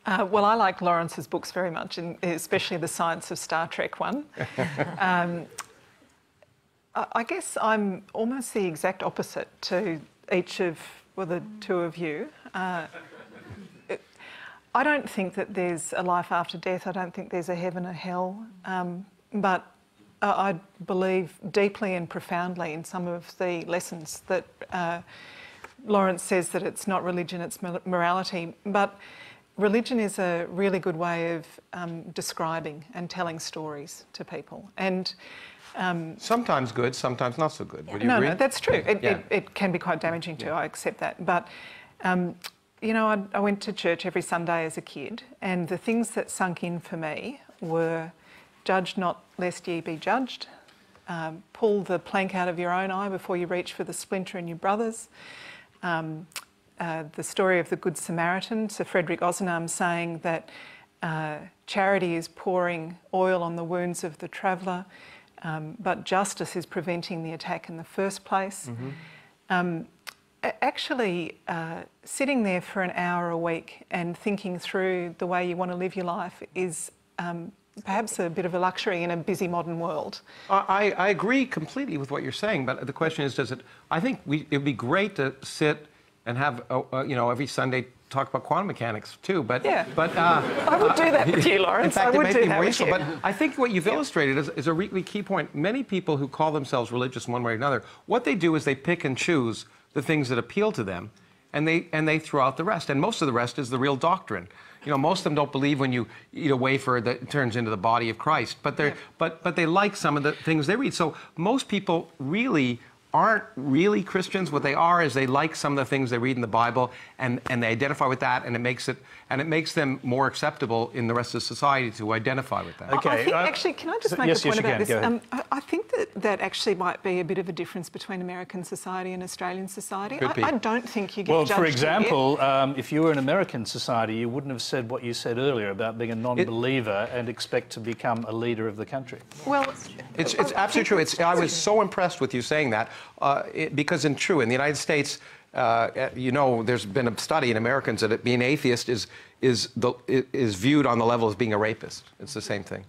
Well, I like Lawrence's books very much, and especially the Science of Star Trek one. I guess I'm almost the exact opposite to each of, well, the two of you. I don't think that there's a life after death. I don't think there's a heaven or hell. But I believe deeply and profoundly in some of the lessons that Lawrence says that it's not religion, it's morality. But religion is a really good way of describing and telling stories to people. And sometimes good, sometimes not so good. Would you agree? No, that's true. It can be quite damaging too, I accept that. But, you know, I went to church every Sunday as a kid, and the things that sunk in for me were judge not lest ye be judged, pull the plank out of your own eye before you reach for the splinter in your brother's, the story of the Good Samaritan, Sir Frederick Ozanam saying that charity is pouring oil on the wounds of the traveller, but justice is preventing the attack in the first place. Actually, sitting there for an hour a week and thinking through the way you want to live your life is perhaps a bit of a luxury in a busy modern world. I agree completely with what you're saying, but the question is, I think it would be great to sit and have, you know, every Sunday talk about quantum mechanics too, but... Yeah. But, I would do that with you, Lawrence. In fact, I would it do may be that more with useful, you. but I think what you've illustrated is a really key point. Many people who call themselves religious in one way or another, what they do is they pick and choose the things that appeal to them, and they throw out the rest. And most of the rest is the real doctrine. You know, most of them don't believe when you eat a wafer that it turns into the body of Christ, but they like some of the things they read. So most people really aren't really Christians. What they are is they like some of the things they read in the Bible, and they identify with that, and it makes them more acceptable in the rest of society to identify with that. Okay. I think, actually, can I just make a point about this? Go ahead. I think that actually might be a bit of a difference between American society and Australian society. I don't think you get judged. Well, for example, if you were in American society, you wouldn't have said what you said earlier about being a non-believer and expect to become a leader of the country. Well, it's absolutely true. I was so impressed with you saying that because in the United States, you know, there's been a study in Americans that being atheist is viewed on the level as being a rapist. It's the same thing.